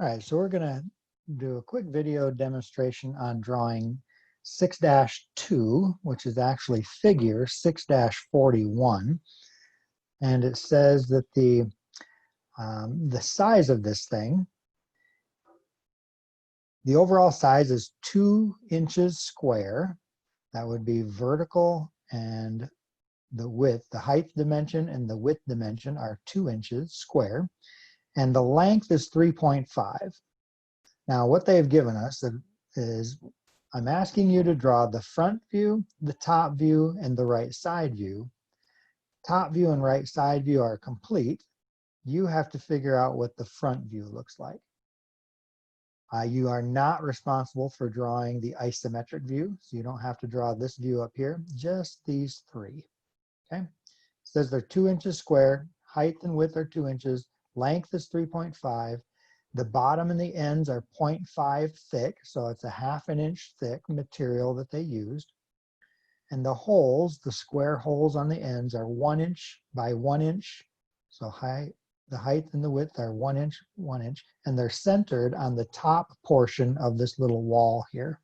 All right, so we're going to do a quick video demonstration on drawing 6-2, which is actually figure 6-41. And it says that the size of this thing, the overall size is 2 inches square. That would be vertical, and the width, the height dimension and the width dimension are 2 inches square. And the length is 3.5. Now what they've given us is, I'm asking you to draw the front view, the top view, and the right side view. Top view and right side view are complete. You have to figure out what the front view looks like. You are not responsible for drawing the isometric view, so you don't have to draw this view up here, just these three. Okay? It says they're 2 inches square, height and width are 2 inches, length is 3.5. The bottom and the ends are 0.5 thick, so it's a ½ inch thick material that they used. And the holes, the square holes on the ends, are 1 inch by 1 inch. So the height and the width are 1 inch, 1 inch, and they're centered on the top portion of this little wall here.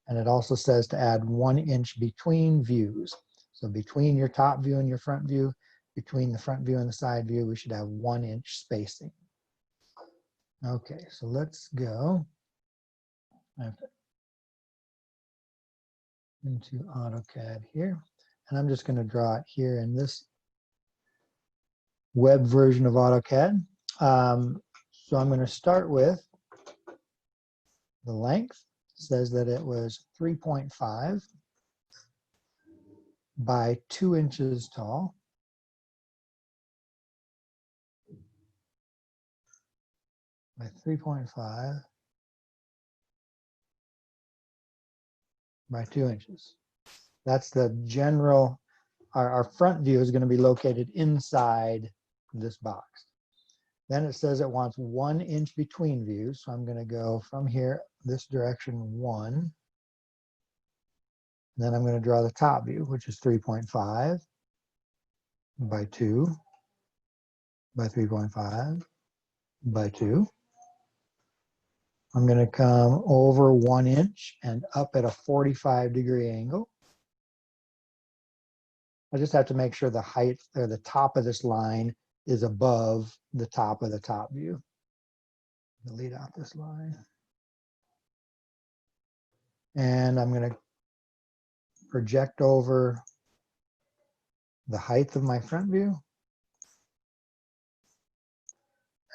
And it also says to add 1 inch between views. So between your top view and your front view, between the front view and the side view, we should have 1 inch spacing. Okay, so let's go into AutoCAD here. And I'm just going to draw it here in this web version of AutoCAD. So I'm going to start with the length. It says that it was 3.5 by 2 inches tall. By 3.5 by 2 inches. That's the general, our front view is going to be located inside this box. Then it says it wants 1 inch between views. So I'm going to go from here, this direction 1. Then I'm going to draw the top view, which is 3.5 by 2 by 3.5 by 2. I'm going to come over 1 inch and up at a 45-degree angle. I just have to make sure the height or the top of this line is above the top of the top view. Delete out this line. And I'm going to project over the height of my front view.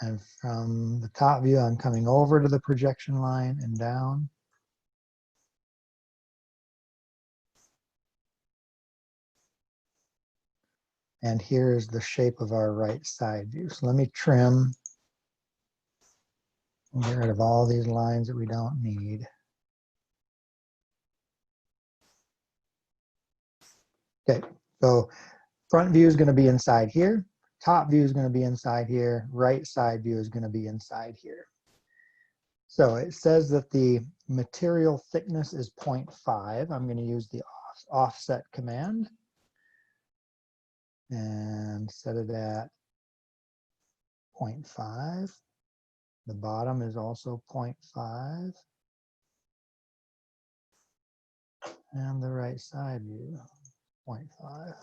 And from the top view, I'm coming over to the projection line and down. And here's the shape of our right side view. So let me trim and get rid of all these lines that we don't need. Okay, so front view is going to be inside here. Top view is going to be inside here. Right side view is going to be inside here. So it says that the material thickness is 0.5. I'm going to use the offset command and set it at 0.5. The bottom is also 0.5. And the right side view, 0.5.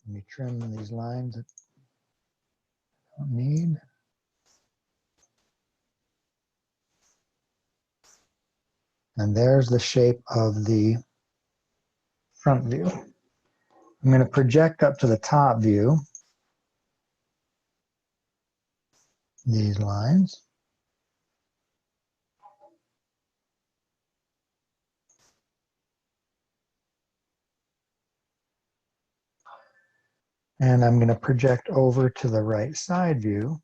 Let me trim these lines that I don't need. And there's the shape of the front view. I'm going to project up to the top view these lines. And I'm going to project over to the right side view.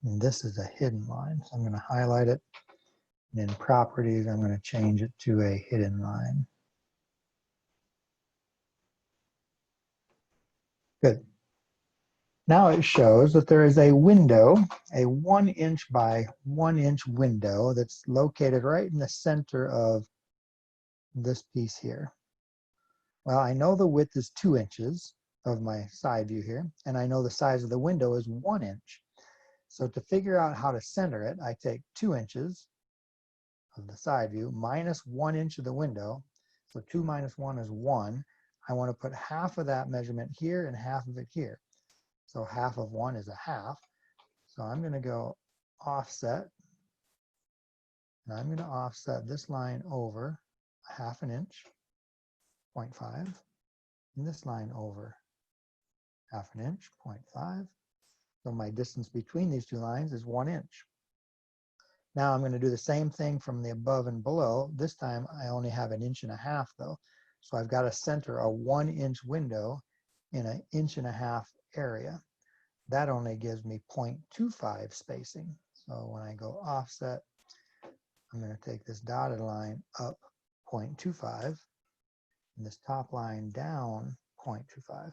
And this is a hidden line. So I'm going to highlight it. And in properties, I'm going to change it to a hidden line. Good. Now it shows that there is a window, a 1 inch by 1 inch window that's located right in the center of this piece here? Well, I know the width is 2 inches of my side view here, and I know the size of the window is 1 inch. So to figure out how to center it, I take 2 inches of the side view minus 1 inch of the window. So 2 minus 1 is 1. I want to put half of that measurement here and half of it here. So half of 1 is a half. So I'm going to go offset. And I'm going to offset this line over a half an inch, 0.5. And this line over half an inch, 0.5. So my distance between these two lines is 1 inch. Now I'm going to do the same thing from the above and below. This time I only have 1.5 inches though. So I've got to center a 1 inch window in 1.5 inches area. That only gives me 0.25 spacing. So when I go offset, I'm going to take this dotted line up 0.25 and this top line down 0.25.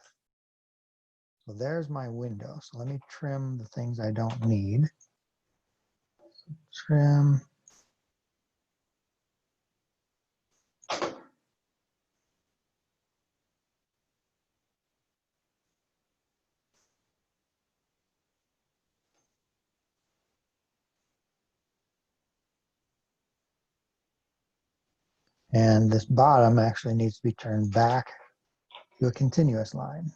So there's my window. So let me trim the things I don't need. Trim. And this bottom actually needs to be turned back to a continuous line.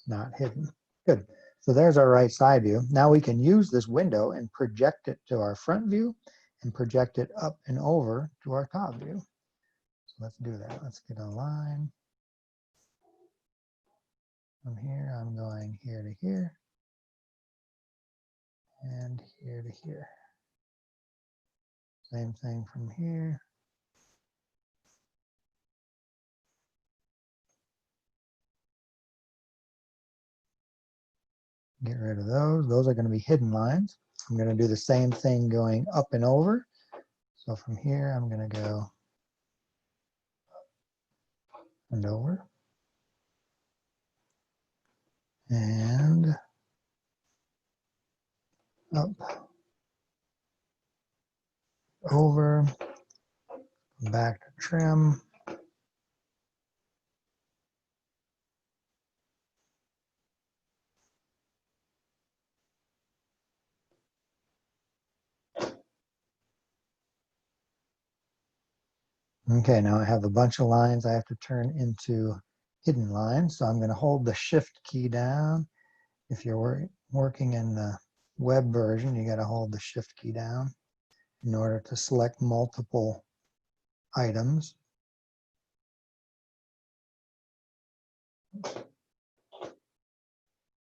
Not hidden. Good. So there's our right side view. Now we can use this window and project it to our front view and project it up and over to our top view. So let's do that. Let's get a line. From here, I'm going here to here and here to here. Same thing from here. Get rid of those. Those are going to be hidden lines. I'm going to do the same thing going up and over. So from here, I'm going to go and over. And up, over, back to trim. Okay, now I have a bunch of lines I have to turn into hidden lines. So I'm going to hold the shift key down. If you're working in the web version, you got to hold the shift key down in order to select multiple items.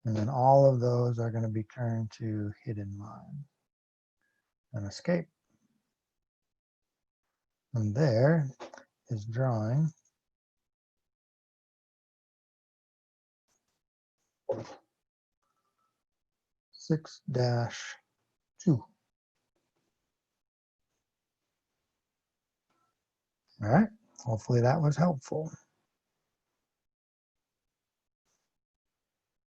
And then all of those are going to be turned to hidden lines. And escape. And there is drawing 6-2. All right, hopefully that was helpful.